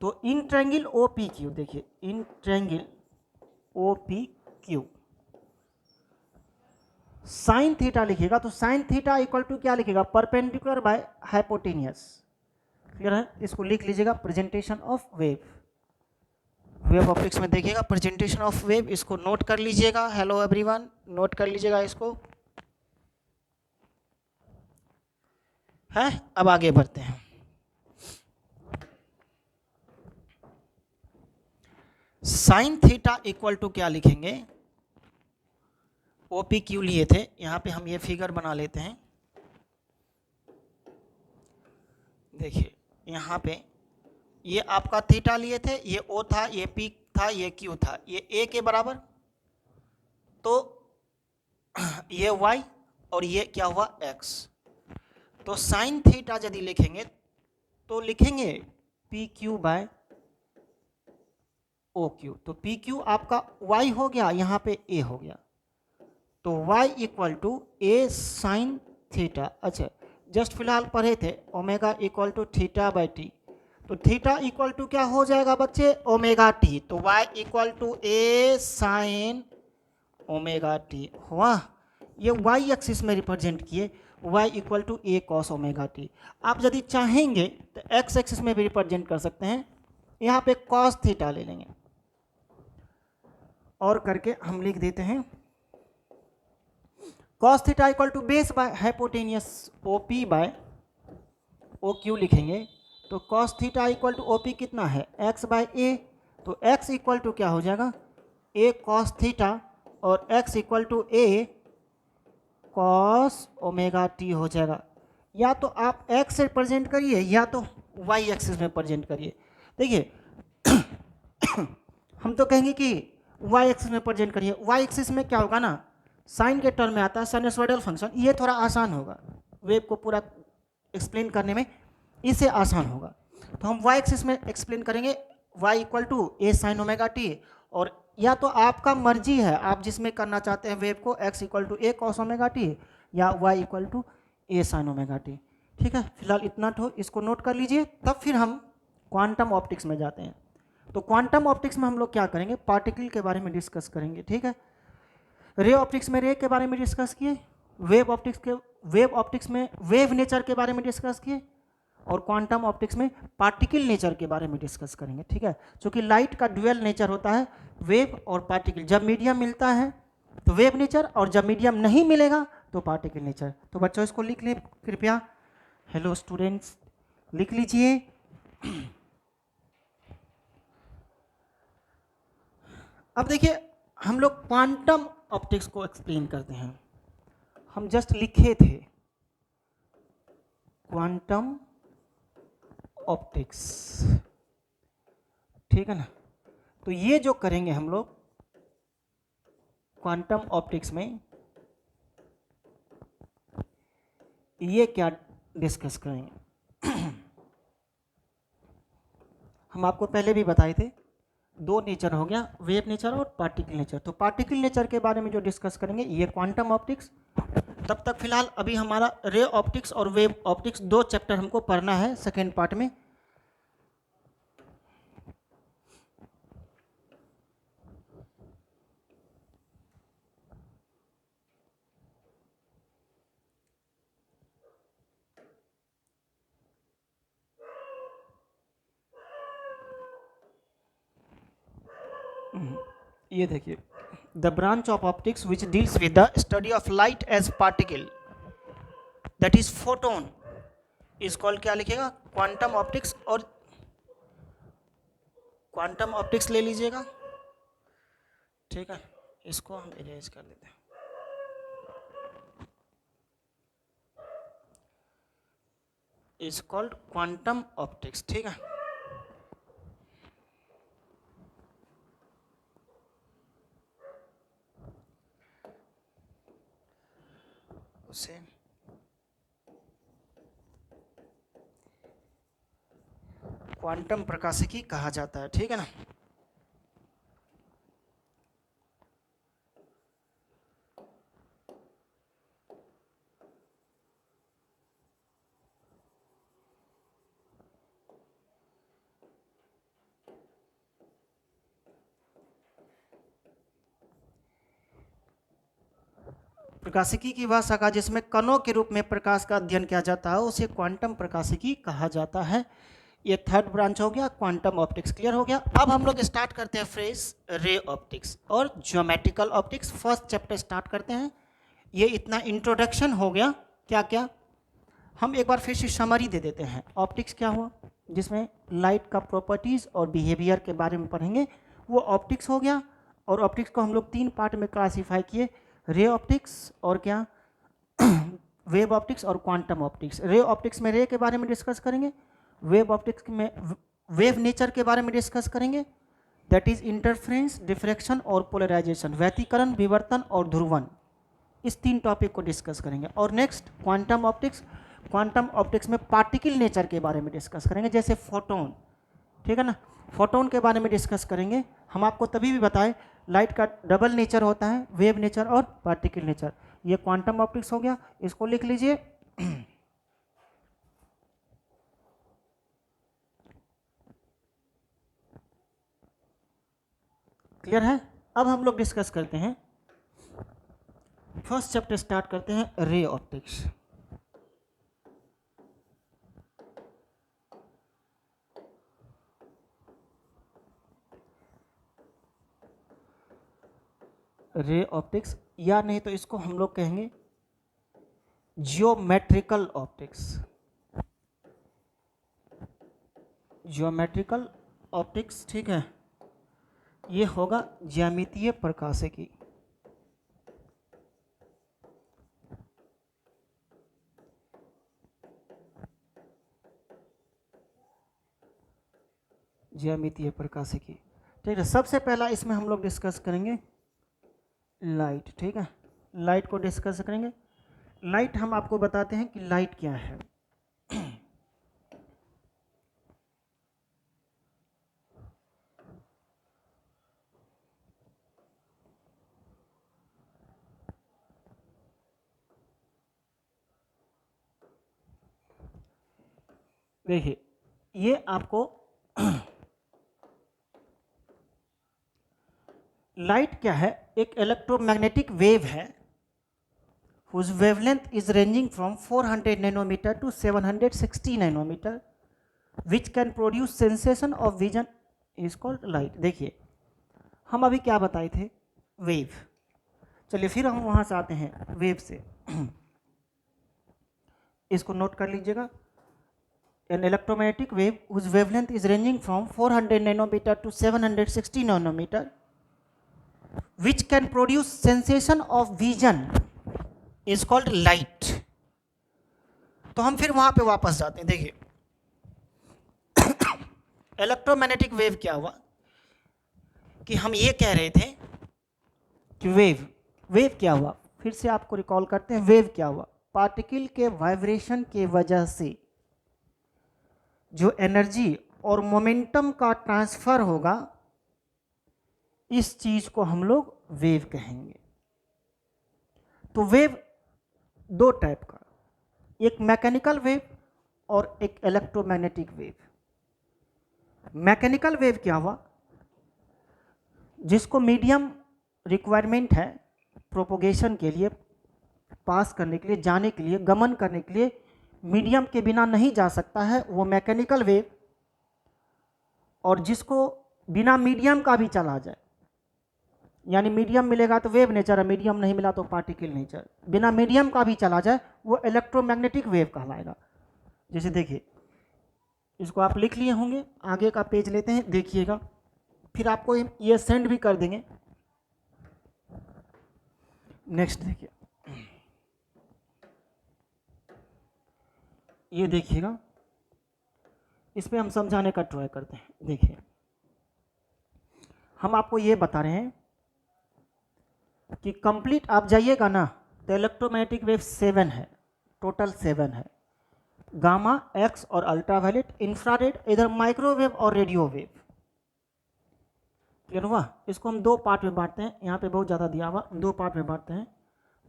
तो इन ट्रायंगल OPQ, देखिए in triangle OPQ sine theta लिखिएगा, तो साइन थीटा इक्वल टू क्या लिखेगा, परपेंडिकुलर बाय हाइपोटेनियस, क्लियर है, इसको लिख लीजिएगा, presentation of wave, wave optics में देखिएगा प्रेजेंटेशन ऑफ वेव, इसको नोट कर लीजिएगा। हेलो एवरीवन, नोट कर लीजिएगा इसको, है। अब आगे बढ़ते हैं, साइन थीटा इक्वल टू क्या लिखेंगे, OPQ लिए थे, यहाँ पे हम ये फिगर बना लेते हैं। देखिए यहाँ पे ये आपका थीटा लिए थे, ये O था, ये P था, ये क्यू था, ये ए के बराबर, तो ये वाई और ये क्या हुआ एक्स। तो साइन थीटा यदि लिखेंगे तो लिखेंगे P Q by O Q. तो पी क्यू आपका वाई हो गया, यहाँ पे ए हो गया, तो y equal to A sine theta. अच्छा, जस्ट फिलहाल पढ़े थे omega equal to theta by T, तो थीटा इक्वल टू क्या हो जाएगा बच्चे ओमेगा टी, तो y equal to A sine omega T हुआ। ये y एक्सिस में रिप्रेजेंट किए, y equal to A cos omega T. आप यदि चाहेंगे तो x एक्सिस में भी रिप्रेजेंट कर सकते हैं, यहाँ पे कॉस थीटा ले लेंगे और करके हम लिख देते हैं cos theta equal to base by hypotenuse OP by OQ लिखेंगे, तो cos theta equal to OP कितना है x बाय ए, तो x इक्वल टू क्या हो जाएगा a cos थीटा और x equal to a cos omega T हो जाएगा। या तो आप x से रिप्रेजेंट करिए या तो y एक्सिस में प्रेजेंट करिए। देखिए हम तो कहेंगे कि y एक्सिस में प्रेजेंट करिए, y एक्सिस में क्या होगा ना साइन के टर्म में आता है साइनसॉइडल फंक्शन, ये थोड़ा आसान होगा वेव को पूरा एक्सप्लेन करने में, इससे आसान होगा। तो हम y एक्सिस में एक्सप्लेन करेंगे y equal to A sine omega T, और या तो आपका मर्जी है आप जिसमें करना चाहते हैं वेव को x equal to A cos omega T या y equal to A sine omega T. ठीक है, फिलहाल इतना तो इसको नोट कर लीजिए, तब फिर हम क्वांटम ऑप्टिक्स में जाते हैं। तो क्वांटम ऑप्टिक्स में हम लोग क्या करेंगे, पार्टिकल के बारे में डिस्कस करेंगे। ठीक है, रे ऑप्टिक्स में रे के बारे में डिस्कस किए, वेव ऑप्टिक्स में वेव नेचर के बारे में डिस्कस किए, और क्वांटम ऑप्टिक्स में पार्टिकल नेचर के बारे में डिस्कस करेंगे। ठीक है, क्योंकि लाइट का ड्यूअल नेचर होता है वेव और पार्टिकल, जब मीडियम मिलता है तो वेव नेचर, और जब मीडियम नहीं मिलेगा तो पार्टिकल नेचर। तो बच्चों इसको लिख लें कृपया। हेलो स्टूडेंट्स, लिख लीजिए। अब देखिए हम लोग क्वांटम ऑप्टिक्स को एक्सप्लेन करते हैं, हम जस्ट लिखे थे क्वांटम ऑप्टिक्स, ठीक है ना। तो ये जो करेंगे हम लोग क्वांटम ऑप्टिक्स में, ये क्या डिस्कस करेंगे हम आपको पहले भी बताए थे, दो नेचर हो गया, वेव नेचर और पार्टिकल नेचर। तो पार्टिकल नेचर के बारे में जो डिस्कस करेंगे ये क्वांटम ऑप्टिक्स। तब तक फिलहाल अभी हमारा रे ऑप्टिक्स और वेव ऑप्टिक्स दो चैप्टर हमको पढ़ना है सेकेंड पार्ट में। ये देखिए, the branch of optics which deals with the study of light as particle that is photon is called, क्या लिखेगा क्वांटम ऑप्टिक्स। और क्वांटम ऑप्टिक्स ले लीजिएगा, ठीक है, इसको हम इरेज कर देते हैं। इज कॉल्ड क्वांटम ऑप्टिक्स, ठीक है। उसे क्वांटम प्रकाशिकी कहा जाता है, ठीक है ना। प्रकाशिकी की वह शाखा जिसमें कणों के रूप में प्रकाश का अध्ययन किया जाता है उसे क्वांटम प्रकाशिकी कहा जाता है। ये थर्ड ब्रांच हो गया क्वांटम ऑप्टिक्स, क्लियर हो गया। अब हम लोग स्टार्ट करते हैं फ्रेज रे ऑप्टिक्स और geometrical optics. First chapter start करते हैं। ये इतना इंट्रोडक्शन हो गया, क्या क्या हम एक बार फिर से समरी दे देते हैं। ऑप्टिक्स क्या हुआ, जिसमें लाइट का प्रॉपर्टीज़ और बिहेवियर के बारे में पढ़ेंगे, वो ऑप्टिक्स हो गया। और ऑप्टिक्स को हम लोग तीन पार्ट में क्लासीफाई किए, रे ऑप्टिक्स और क्या वेव ऑप्टिक्स और क्वांटम ऑप्टिक्स। रे ऑप्टिक्स में रे के बारे में डिस्कस करेंगे, वेव ऑप्टिक्स में वेव नेचर के बारे में डिस्कस करेंगे, दैट इज इंटरफ्रेंस, डिफ्रैक्शन और पोलराइजेशन, व्यतिकरण, विवर्तन और ध्रुवन। इस 3 टॉपिक को डिस्कस करेंगे। और next quantum optics. Quantum optics में पार्टिकल नेचर के बारे में डिस्कस करेंगे, जैसे फोटोन, ठीक है ना, फोटोन के बारे में डिस्कस करेंगे। हम आपको तभी भी बताएं लाइट का डबल नेचर होता है, वेव नेचर और पार्टिकल नेचर। ये क्वांटम ऑप्टिक्स हो गया, इसको लिख लीजिए। क्लियर है। अब हम लोग डिस्कस करते हैं, फर्स्ट चैप्टर स्टार्ट करते हैं, रे ऑप्टिक्स। रे ऑप्टिक्स, या नहीं तो इसको हम लोग कहेंगे जियोमेट्रिकल ऑप्टिक्स। जियोमेट्रिकल ऑप्टिक्स, ठीक है, ये होगा ज्यामितीय प्रकाशिकी। ज्यामितीय प्रकाशिकी, ठीक है। सबसे पहला इसमें हम लोग डिस्कस करेंगे लाइट, ठीक है, लाइट को डिस्कस करेंगे। लाइट हम आपको बताते हैं कि लाइट क्या है। देखिए, ये आपको लाइट क्या है, एक इलेक्ट्रोमैग्नेटिक वेव है whose wavelength is ranging from 400 nanometer to 760 nanometer which can produce sensation of vision is called light। देखिए, हम अभी क्या बताए थे, वेव। चलिए फिर हम वहां से आते हैं वेव से। इसको नोट कर लीजिएगा, an electromagnetic wave whose wavelength is ranging from 400 nanometer to 760 nanometer which can produce sensation of vision is called light। तो हम फिर वहां पे वापस जाते हैं। देखिए, इलेक्ट्रोमैग्नेटिक वेव क्या हुआ कि हम ये कह रहे थे कि वेव क्या हुआ, फिर से आपको रिकॉल करते हैं। वेव क्या हुआ, पार्टिकल के वाइब्रेशन के वजह से जो एनर्जी और मोमेंटम का ट्रांसफर होगा, इस चीज को हम लोग वेव कहेंगे। तो वेव 2 टाइप का, एक मैकेनिकल वेव और एक इलेक्ट्रोमैग्नेटिक वेव। मैकेनिकल वेव क्या हुआ, जिसको मीडियम रिक्वायरमेंट है प्रोपोगेशन के लिए, पास करने के लिए, जाने के लिए, गमन करने के लिए मीडियम के बिना नहीं जा सकता है, वो मैकेनिकल वेव। और जिसको बिना मीडियम का भी चला जाए, यानी मीडियम मिलेगा तो वेव नेचर है, मीडियम नहीं मिला तो पार्टिकल नेचर, बिना मीडियम का भी चला जाए, वो इलेक्ट्रोमैग्नेटिक वेव कहलाएगा। जैसे देखिए, इसको आप लिख लिए होंगे, आगे का पेज लेते हैं, देखिएगा, फिर आपको ये सेंड भी कर देंगे। नेक्स्ट देखिए, ये देखिएगा, इस पे हम समझाने का ट्राई करते हैं। देखिए, हम आपको ये बता रहे हैं कि कंप्लीट आप जाइएगा ना तो इलेक्ट्रोमैग्नेटिक वेव 7 है, टोटल 7 है। गामा, एक्स और अल्ट्रावायलेट, इंफ्रारेड, इधर माइक्रोवेव और रेडियो वेव। क्लियर हुआ। इसको हम 2 पार्ट में बांटते हैं, यहाँ पे बहुत ज़्यादा दिया हुआ, 2 पार्ट में बांटते हैं,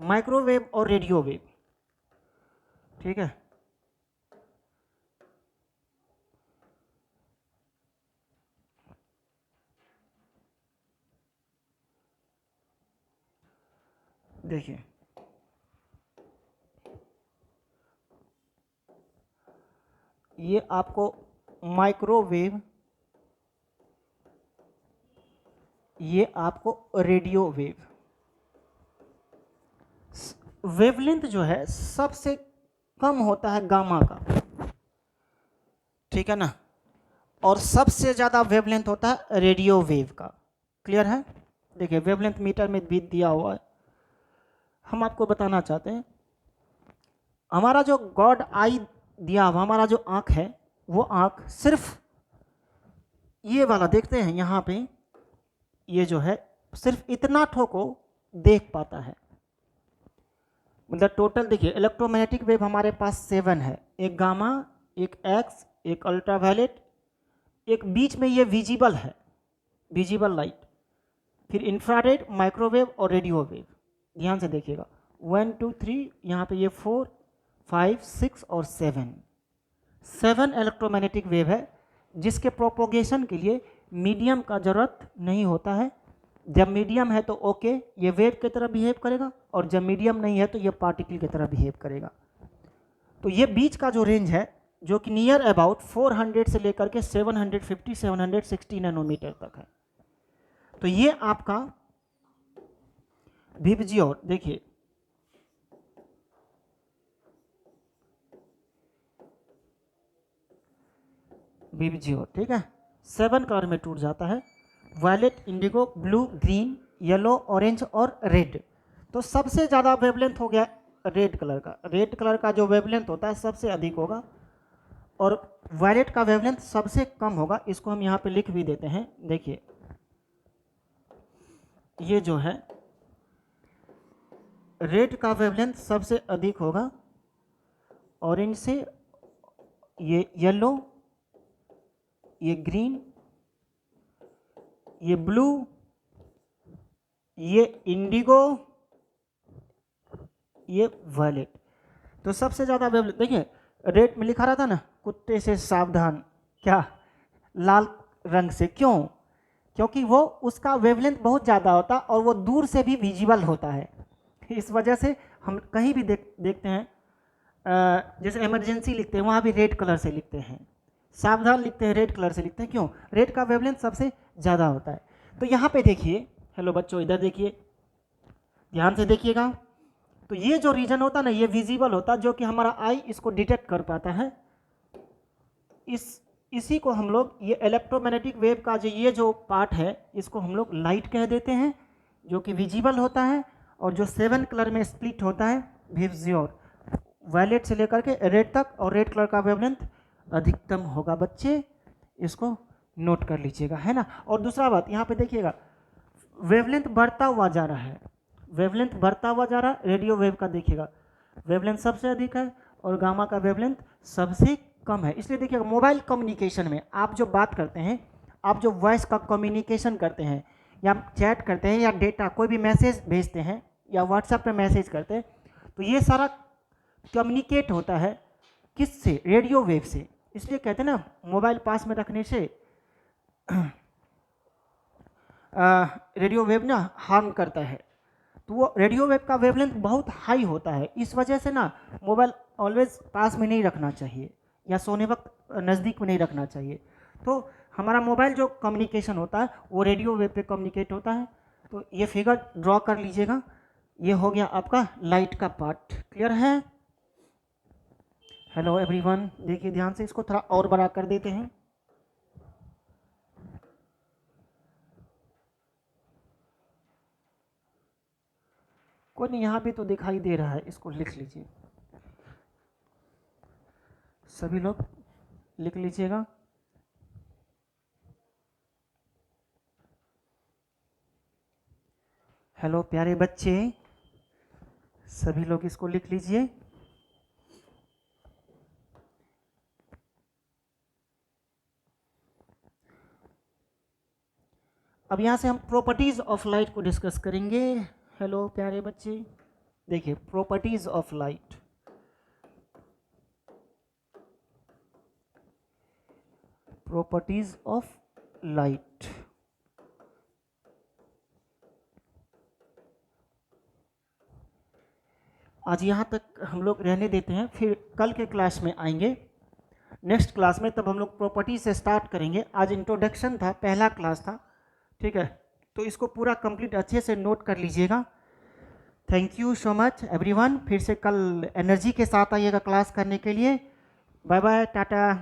माइक्रोवेव और रेडियो वेव, ठीक है। देखिए, ये आपको माइक्रोवेव, ये आपको रेडियो वेव। वेवलेंथ जो है सबसे कम होता है गामा का, ठीक है ना, और सबसे ज़्यादा वेवलेंथ होता है रेडियो वेव का। क्लियर है। देखिए, वेवलेंथ मीटर में भी दिया हुआ है। हम आपको बताना चाहते हैं, हमारा जो गॉड आई दिया हुआ, हमारा जो आँख है, वो आँख सिर्फ ये वाला देखते हैं यहाँ पे, ये जो है सिर्फ इतना ठोको देख पाता है। मतलब टोटल देखिए इलेक्ट्रोमैग्नेटिक वेव हमारे पास 7 है, एक गामा, एक एक्स, एक अल्ट्रावायलेट, एक बीच में ये विजिबल है, विजिबल लाइट, फिर इंफ्रारेड, माइक्रोवेव और रेडियो वेव। ध्यान से देखिएगा 1 2 3, यहाँ पे ये 4 5 6 और 7 इलेक्ट्रोमैग्नेटिक वेव है, जिसके प्रोपोगेशन के लिए मीडियम का जरूरत नहीं होता है। जब मीडियम है तो ओके ये वेव की तरह बिहेव करेगा, और जब मीडियम नहीं है तो ये पार्टिकल की तरह बिहेव करेगा। तो ये बीच का जो रेंज है जो कि नियर अबाउट 400 से लेकर के 750 760 नैनोमीटर तक है। तो ये आपका विबजियोर देखिए, विबजियोर ठीक है, 7 कलर में टूट जाता है, violet, indigo, blue, green, yellow, orange और रेड। तो सबसे ज़्यादा वेवलेंथ हो गया रेड कलर का। रेड कलर का जो वेवलेंथ होता है सबसे अधिक होगा, और वायलेट का वेवलेंथ सबसे कम होगा। इसको हम यहाँ पे लिख भी देते हैं। देखिए ये जो है रेड का वेवलेंथ सबसे अधिक होगा, ऑरेंज से ये येलो, ये ग्रीन, ये ब्लू, ये इंडिगो, ये वायलेट। तो सबसे ज़्यादा वेवलेंथ देखिए रेड में लिखा रहा था ना, कुत्ते से सावधान, क्या लाल रंग से, क्यों? क्योंकि वो उसका वेवलेंथ बहुत ज़्यादा होता और वो दूर से भी विजिबल होता है। इस वजह से हम कहीं भी देखते हैं, जैसे इमरजेंसी लिखते हैं वहाँ भी रेड कलर से लिखते हैं, सावधान लिखते हैं रेड कलर से लिखते हैं, क्यों? रेड का वेवलेंथ सबसे ज़्यादा होता है। तो यहाँ पे देखिए, हेलो बच्चों इधर देखिए, ध्यान से देखिएगा। तो ये जो रीजन होता है ना, ये विजिबल होता है, जो कि हमारा आई इसको डिटेक्ट कर पाता है। इसी को हम लोग, ये इलेक्ट्रोमैग्नेटिक वेव का ये जो पार्ट है इसको हम लोग लाइट कह देते हैं, जो कि विजिबल होता है, और जो 7 कलर में स्प्लिट होता है विबजियोर, वायलेट से लेकर के रेड तक, और रेड कलर का वेवलेंथ अधिकतम होगा। बच्चे इसको नोट कर लीजिएगा, है ना। और दूसरा बात यहाँ पे देखिएगा, वेवलेंथ बढ़ता हुआ जा रहा है, वेवलेंथ बढ़ता हुआ जा रहा है। रेडियो वेव का देखिएगा वेवलेंथ सबसे अधिक है और गामा का वेवलेंथ सबसे कम है। इसलिए देखिएगा मोबाइल कम्युनिकेशन में आप जो बात करते हैं, आप जो वॉइस का कम्युनिकेशन करते हैं, या चैट करते हैं, या डेटा कोई भी मैसेज भेजते हैं, या व्हाट्सएप पे मैसेज करते हैं, तो ये सारा कम्युनिकेट होता है किससे? रेडियो वेव से। इसलिए कहते हैं ना मोबाइल पास में रखने से रेडियो वेव ना हार्म करता है। तो वो रेडियो वेव का वेवलेंथ बहुत हाई होता है, इस वजह से ना मोबाइल ऑलवेज पास में नहीं रखना चाहिए, या सोने वक्त नज़दीक में नहीं रखना चाहिए। तो हमारा मोबाइल जो कम्युनिकेशन होता है वो रेडियो वेव पे कम्युनिकेट होता है। तो ये फिगर ड्रॉ कर लीजिएगा, ये हो गया आपका लाइट का पार्ट। क्लियर है? हेलो एवरीवन, देखिए ध्यान से, इसको थोड़ा और बड़ा कर देते हैं। कोई नहीं, यहाँ भी तो दिखाई दे रहा है, इसको लिख लीजिए, सभी लोग लिख लीजिएगा। हेलो प्यारे बच्चे, सभी लोग इसको लिख लीजिए। अब यहाँ से हम प्रॉपर्टीज ऑफ लाइट को डिस्कस करेंगे। हेलो प्यारे बच्चे, देखिए properties of light. Properties of light, आज यहाँ तक हम लोग रहने देते हैं, फिर कल के क्लास में आएंगे, नेक्स्ट क्लास में, तब हम लोग प्रॉपर्टी से स्टार्ट करेंगे। आज इंट्रोडक्शन था, पहला क्लास था, ठीक है। तो इसको पूरा कंप्लीट अच्छे से नोट कर लीजिएगा। Thank you so much everyone. फिर से कल एनर्जी के साथ आइएगा क्लास करने के लिए। Bye bye, Tata.